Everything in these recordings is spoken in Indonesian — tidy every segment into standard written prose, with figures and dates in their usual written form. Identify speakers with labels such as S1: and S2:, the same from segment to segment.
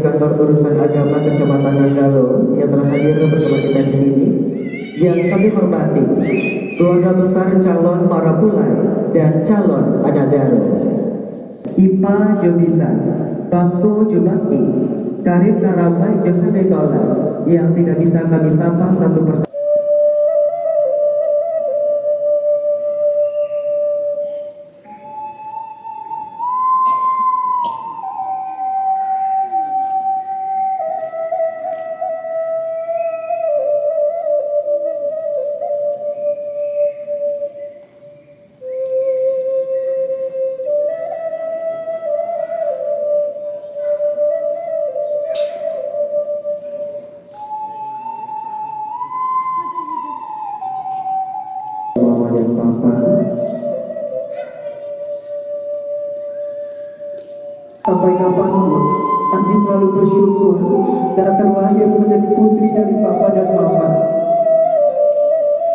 S1: Kantor Urusan Agama Kecamatan Nanggalo yang telah hadir bersama kita di sini. Yang kami hormati keluarga besar calon Marapulai dan calon Anadaro, Ipa Jobisa, Bangko Jubaki, Karib Karabai Johanne Tola yang tidak bisa kami sapa satu persatu. Mama dan Papa, sampai kapanpun Andi selalu bersyukur karena terlahir menjadi putri dari Papa dan Mama.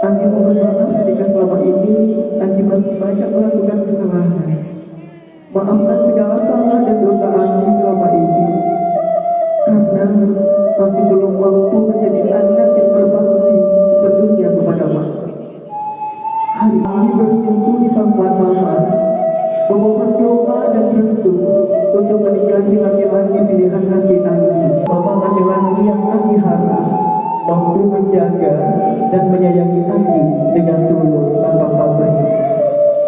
S1: Andi mohon maaf jika selama ini Andi masih banyak melakukan kesalahan. Maafkan segala salah dan dosa Andi selama ini, karena masih belum mampu menjadi anak yang berbakti sepenuhnya kepada Mama. Hari ini bersimpuh di pangkuan Mama, memohon doa dan restu untuk menikahi laki-laki pilihan hati Andi. Mama laki-laki yang Andi harap mampu menjaga dan menyayangi Andi dengan tulus tanpa pamrih,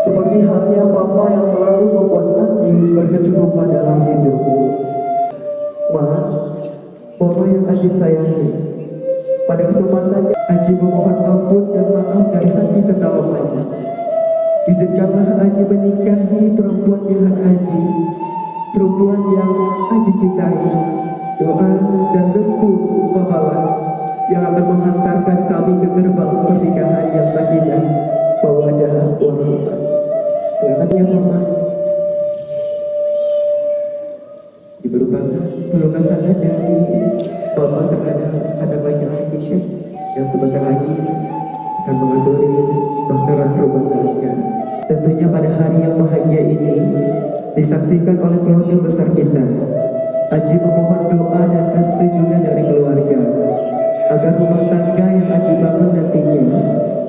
S1: seperti halnya Papa yang selalu membuat Andi berkecukupan dalam hidup. Mama yang Andi sayangi, pada kesempatan Aji memohon ampun dan maaf dari hati terdalamnya. Izinkanlah Aji menikahi perempuan pilihan Aji, perempuan yang Aji cintai. Doa dan restu Papalah yang akan menghantarkan kami ke gerbang pernikahan yang sakinah, mawaddah warahmah. Silakan ya Mama. Diberubahkan pelukan tangan dari Mama terhadap anak laki-laki yang sebentar lagi akan mengatur bahtera rumah tangga. Tentunya pada hari yang bahagia ini disaksikan oleh keluarga besar kita. Aji memohon doa dan restu juga dari keluarga agar rumah tangga yang Aji bangun nantinya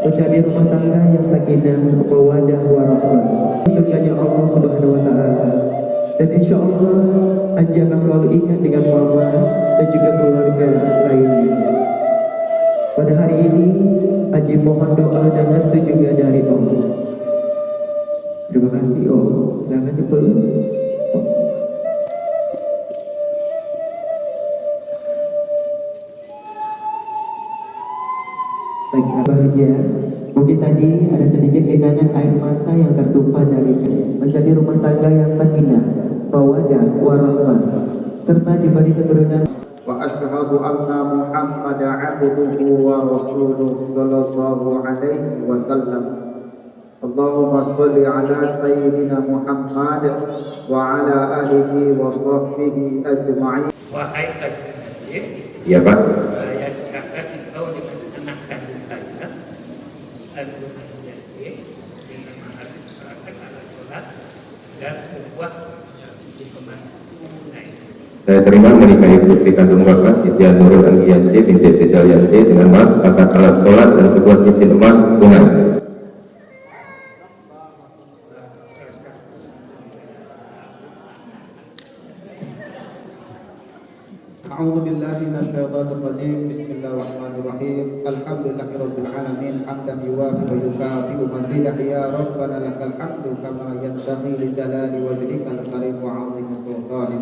S1: menjadi rumah tangga yang sakinah, mawaddah warahmah, surganya Allah Subhanahu wa taala. Dan insya Allah Aji akan selalu ingat dengan Mama dan juga keluarga lainnya. Pada hari ini Aji mohon doa dan restu juga dari Om. Terima kasih Om. Silakan dipeluk. Baik, bahagia. Mungkin tadi ada sedikit genangan air mata yang tertumpah dari menjadi rumah tangga yang sakinah, mawaddah warahmah, serta diberi keturunan.
S2: Wa asyhadu anna Muhammadan abduhu wa rasuluhu sallallahu alaihi wasallam. Allahumma shalli ala sayyidina Muhammad wa ala alihi wa sahbihi ajma'in.
S3: Wahai ajnabi,
S2: Ya Pak.
S3: saya kakak engkau dengan anak kandung saya, Abu Anjati, dengan mengharuskan ala sholat dan ubah di pembantu.
S4: Saya terima menikahi putri kandung Bapak Siti Nurul Anggiyance binti Rizal Yance dengan mas, akad alat sholat dan sebuah cincin emas tunai.
S2: A'udzu billahi minasyaitonir rajim. Bismillahirrahmanirrahim. Alhamdulillahirabbil alamin hamdan yuwafi wa yukafi mazidah ya rabbana lakal hamdu kama yanbaghi li jalali wajhikal karim wa 'azimi sultanik.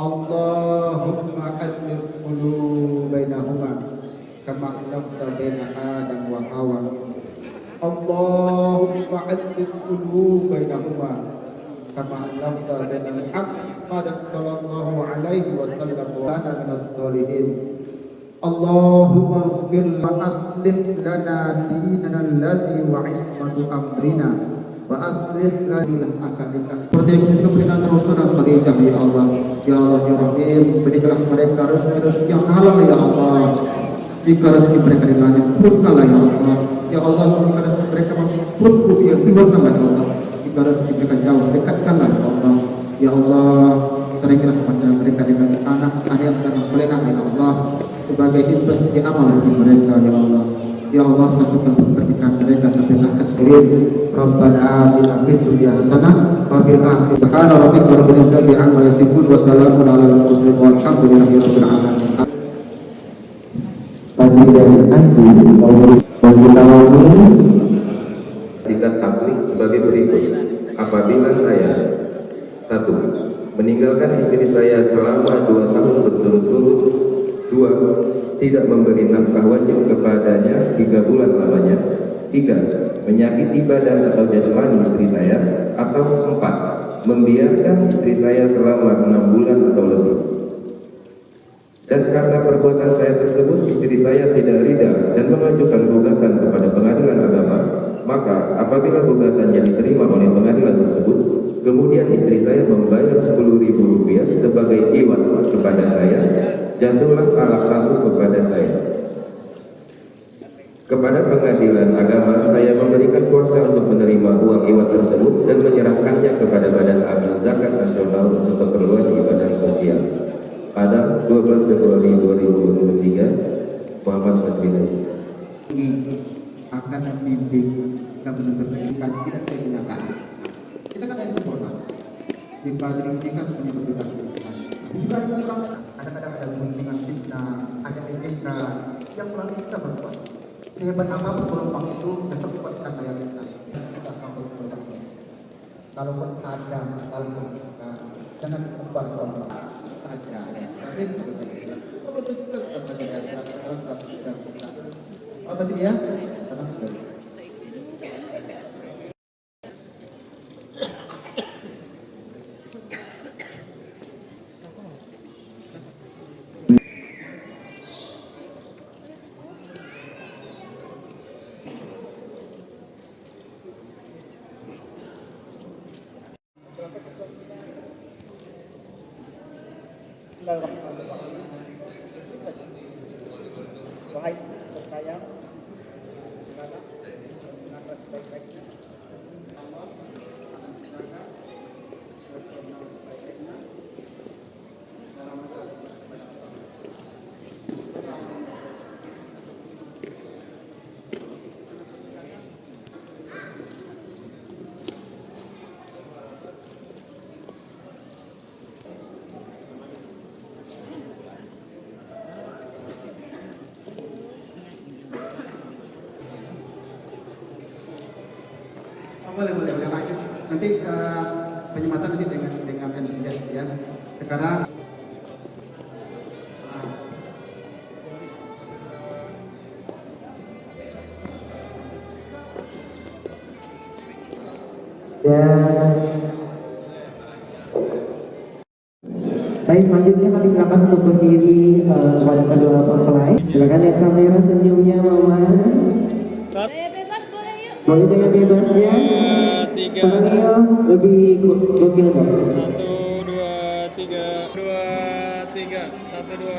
S2: Allahumma alif qulubainahuma kama alafta baina Adam wa Hawa. Allahumma alif qulubainahuma kama alafta baina Muhammad sallallahu alaihi wasallam wa ana minas solihin. Allahumma ighfir wa aslih lana dinana alladhi wa ismatu amrina wa aslih lana akadika. Seperti yang kita berikan terus sebagai ya Allah. Ya Allah ya Rahim, berikanlah mereka rezeki yang halal ya Allah. Jika rezeki mereka di langit, turunkanlah ya Allah. Ya Allah, jika rezeki mereka masuk perut bumi, keluarkanlah ya Allah. Jika rezeki mereka jauh, dekatkanlah ya Allah. Ya Allah, terikilah kepada mereka dengan anak yang solehah ya Allah, sebagai investasi amal bagi mereka ya Allah. Ya Allah, satukan pernikahan mereka sampai akhir kirim. Rabbana atina fid dunya hasanah wa fil akhirati subhana rabbika rabbil izzati amma yasifun wa salamun alal mursalin walhamdulillahi rabbil alamin.
S1: Fadli dan Andi mau disalami.
S4: Singkat tablik sebagai berikut. Apabila saya 1. Meninggalkan istri saya selama 2 tahun berturut-turut. 2. Tidak memberi nafkah wajib kepadanya 3 bulan lamanya. 3. Menyakiti badan atau jasmani istri saya. Atau 4. Membiarkan istri saya selama 6 bulan atau lebih. Dan karena perbuatan saya tersebut istri saya tidak ridha dan mengajukan gugatan kepada pengadilan agama, maka apabila gugatannya diterima oleh pengadilan tersebut, kemudian istri saya membayar Rp10.000 sebagai iwat kepada saya, jatuhlah talak 1 kepada saya. Kepada pengadilan agama, saya memberikan kuasa untuk menerima uang iwat tersebut dan menyerahkannya kepada Badan Amil Zakat Nasional untuk keperluan ibadah sosial. Pada 12 Februari 2023, Muhammad Badri Nazir.
S2: Ini akan membimbing dan menuntut pendidikan tidak sesuai kenyataan. Kita kan ada sempurna. Di Badri ini kan punya berbeda keuntungan. Tapi juga ada kekurangan. Kadang-kadang ada keuntungan fitnah, ada etika yang melalui kita berbuat. Sehebat apapun peluang itu tetap kuatkan daya kita. Kita mampu berbuat. Kalaupun ada masalah kita, jangan umbar ke orang lain. Ada. Amin. Kalau betul kita tidak suka. Apa jadi ya?
S5: Wahai tersayang, dengan sebaik-baiknya Allah akan menjaga sebaik-baiknya dalam
S2: boleh lanjut. Nanti penyematan nanti dengan insiden ya. Sekarang
S1: Baik, selanjutnya kami silakan untuk berdiri kepada kedua mempelai. Silakan lihat kamera senyumnya, Mama.
S6: Gaya bebas boleh yuk.
S1: Boleh gaya bebasnya. Sekarang ya lebih gokil kok.
S5: 1, 2, 3, 2, 3, 1, 2,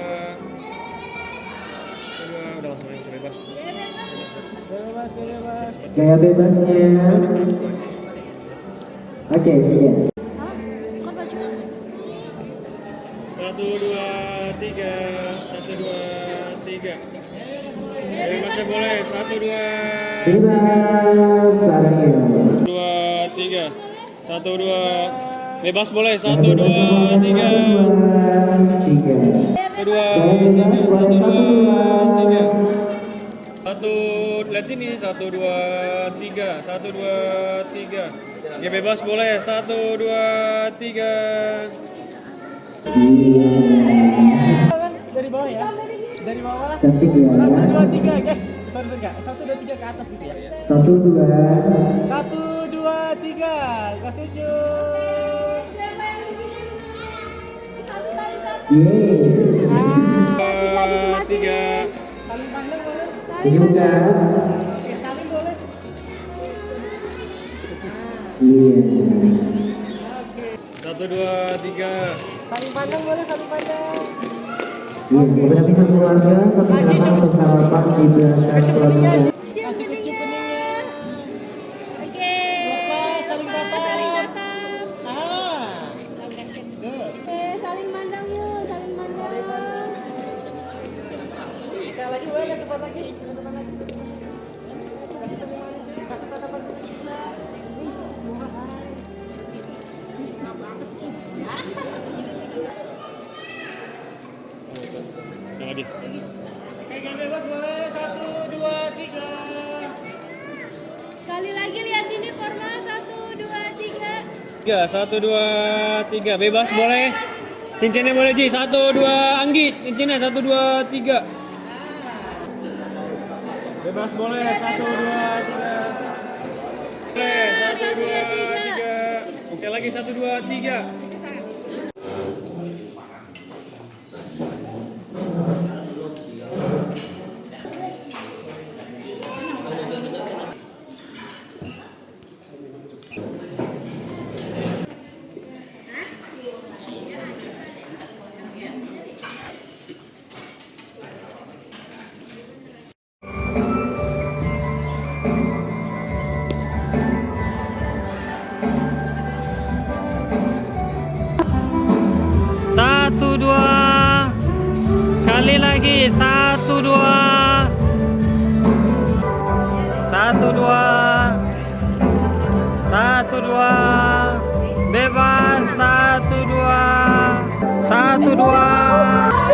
S5: 2, udah langsung aja bebas. Bebas.
S1: Gaya bebasnya. Oke, sudah.
S5: 1, 2, 3, 1, 2, 3. Bebasnya boleh. 1, 2,
S1: Bebas, sekarang ya.
S5: 2, 3, 1, 2. Bebas boleh. 1,
S1: Gaya
S5: 2,
S1: bebasnya boleh
S5: 3.
S1: 1, 2, 3.
S5: Kedua.
S1: Gaya bebas boleh 1, 2.
S5: 1, lihat sini. 1, 2, 3. 1, 2, 3. Ya bebas boleh. 1, 2, 3.
S1: Iya.
S5: Dari bawah ya. Dari bawah.
S1: Cantik ya.
S5: 1, 2, 3. Sorry enggak. 1, 2, 3 ke atas gitu ya.
S1: 1, 2.
S5: 1, 2, 3. Kasih tunjuk.
S1: Yeay.
S5: 2, 3. Saling pandang boleh.
S1: Senyum kan?
S5: Oke, saling boleh.
S1: Iya.
S5: 1, 2, 3. Saling pandang boleh, saling pandang.
S1: Iya, kepada pihak keluarga, kami silakan untuk sarapan di belakang keluarga.
S5: Kasih kecil keningnya.
S6: Oke.
S5: Lepas, saling tatap.
S6: Saling tatap.
S5: Ah. Good. Yang lagi. Yang bebas boleh 1, 2, 3.
S6: Sekali lagi lihat sini forma 1, 2, 3.
S5: 1, 2, 3. Bebas boleh. Cincinnya boleh Ji. 1, 2. Anggi. Cincinnya 1, 2, 3. Bebas boleh. 1, 2, 3. Boleh. 1, 2, 3. Oke lagi 1, 2, 3. Satu dua, sekali lagi 1, 2, 1, 2, 1, 2, bebas 1, 2, 1, 2.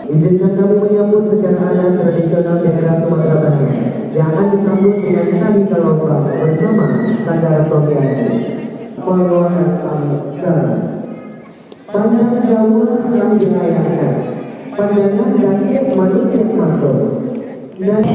S1: Izinkan kami menyambut secara adat tradisional daerah Sumatera Barat yang akan disambut dengan tari keloprak bersama Sanggar Sofiani. Moloan Sanggar. Pandang Jawa telah dilayangkan, pandangan dan manut manto. Dan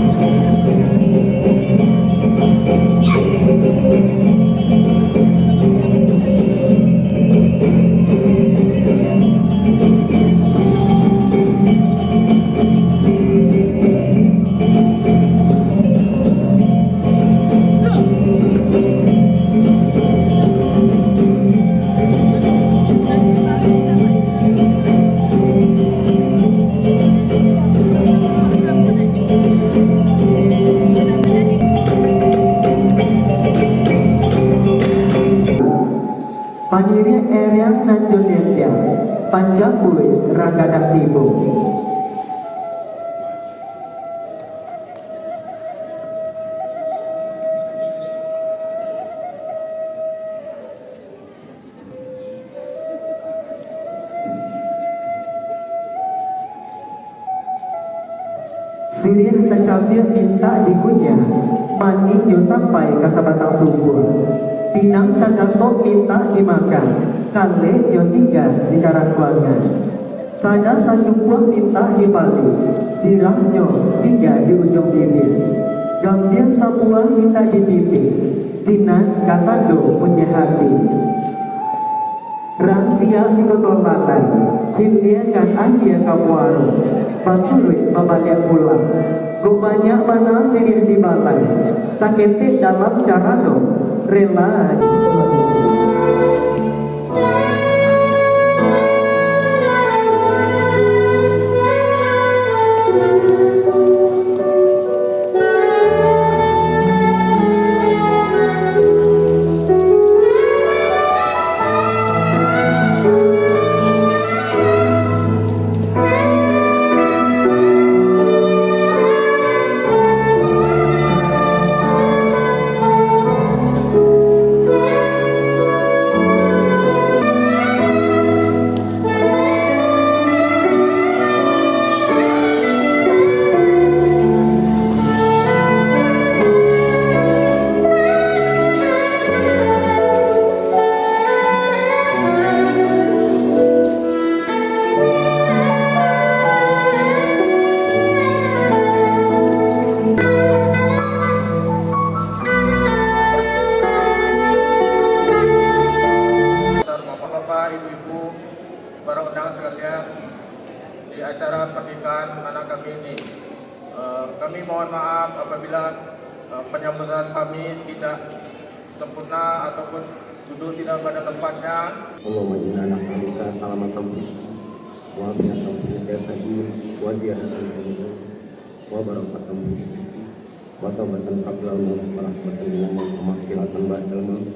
S1: Paniri Eriang Nanjun Dendang, Panjambui Ragadak Tibu. Sirih secapir minta digunya, mani nyo sampai ke sabatang tubuh. Pinang sagato minta dimakan, kale nyo tinggal di karangkuangan. Sada sajumpuh minta dipati, sirahnya tinggal di ujung bibir. Gambir sapuah minta dipipi, sinan katando punya hati. Rangsia di kotol latai, hiliakan akhir kapuaru, pasurui membalik pulang. Go banyak mana sirih di balai, sakete dalam carano, rela.
S7: para undangan sekalian, di acara pernikahan anak kami ini, kami mohon maaf apabila penyambutan kami tidak sempurna ataupun duduk tidak pada tempatnya.
S8: Allahumma inna nas'aluka salamatan fid wa afiyatan fil jasadi wa ziyadatan fil ilmi wa barakatan fil rizqi wa taubatan qabla al-maut wa rahmatan minal maut wa maghfiratan ba'dal maut.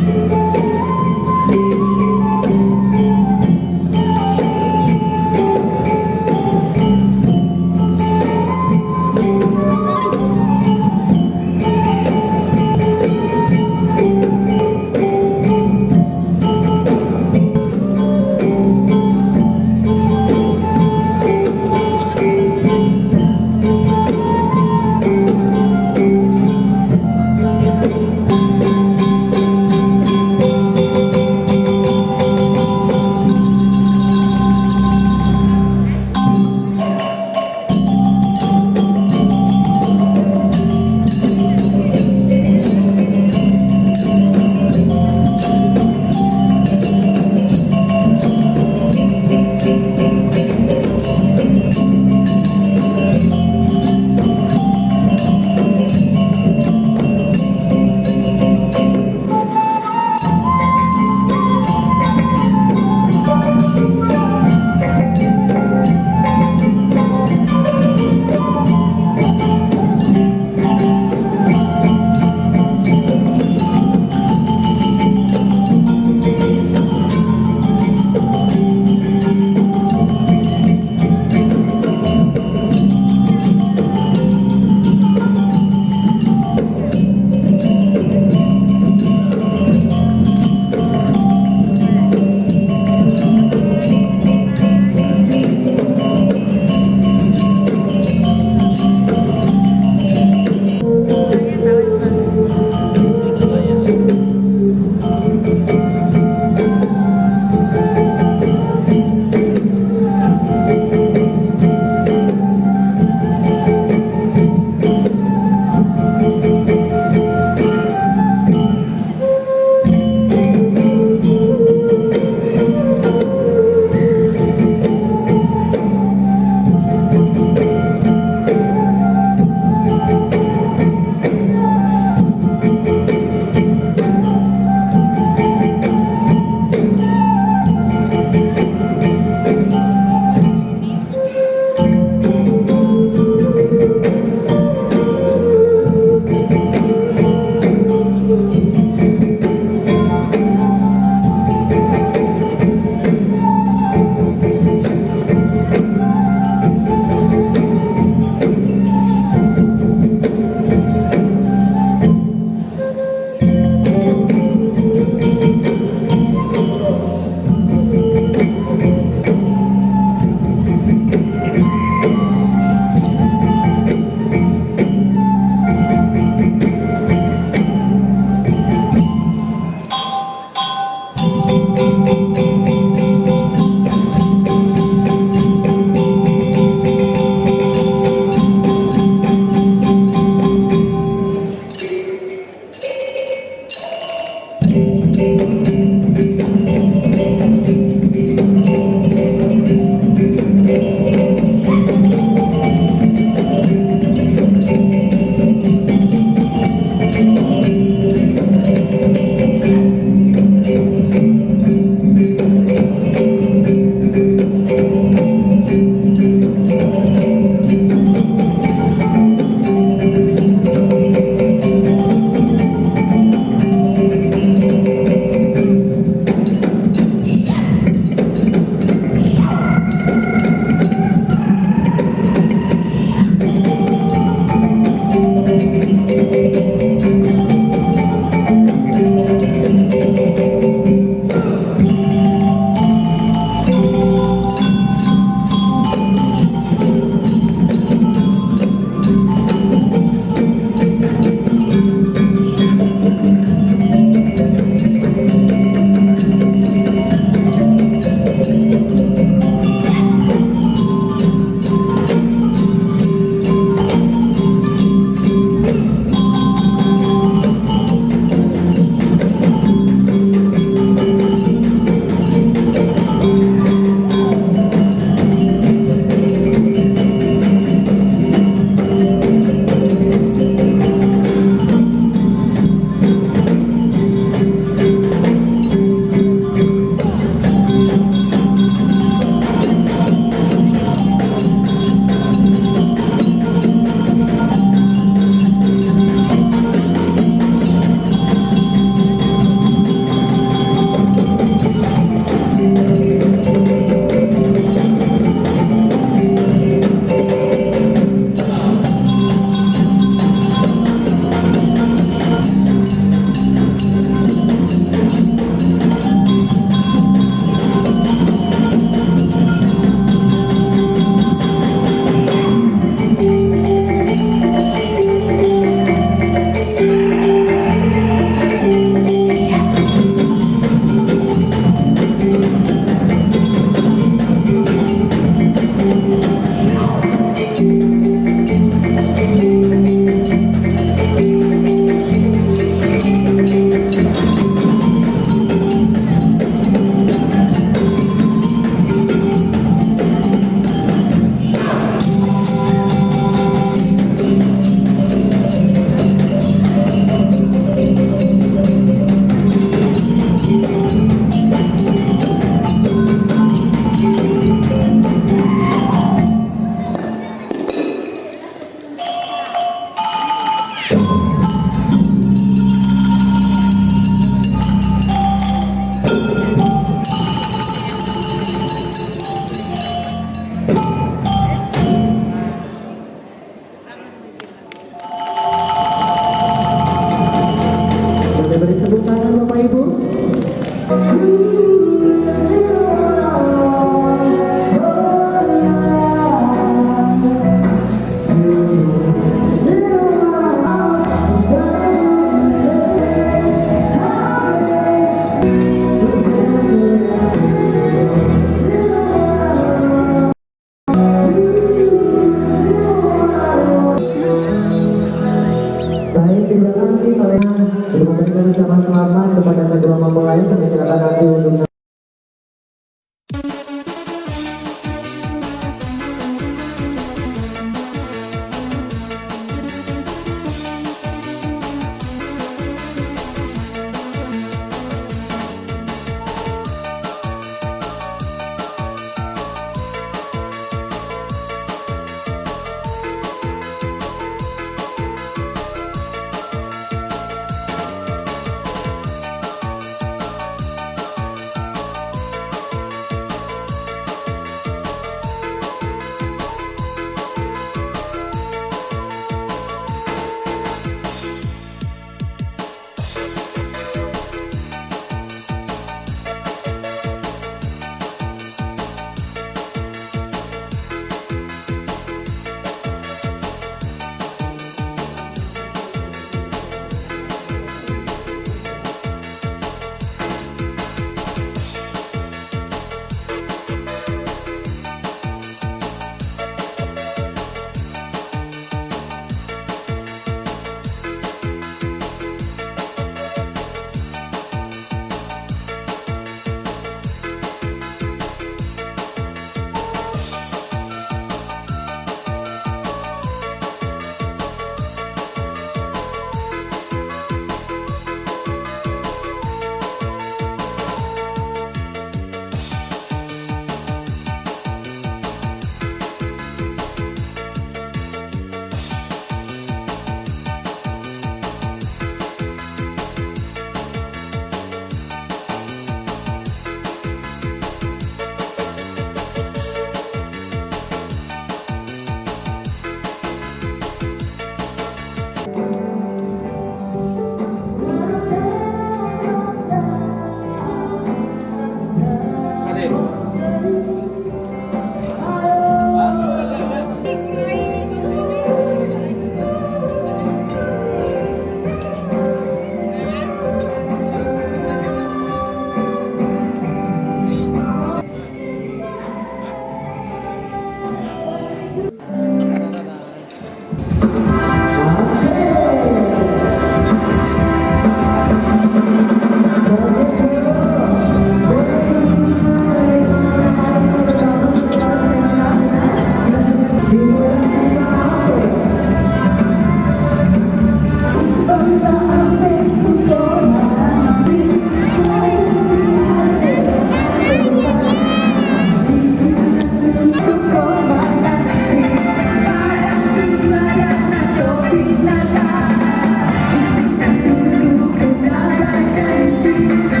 S1: cinta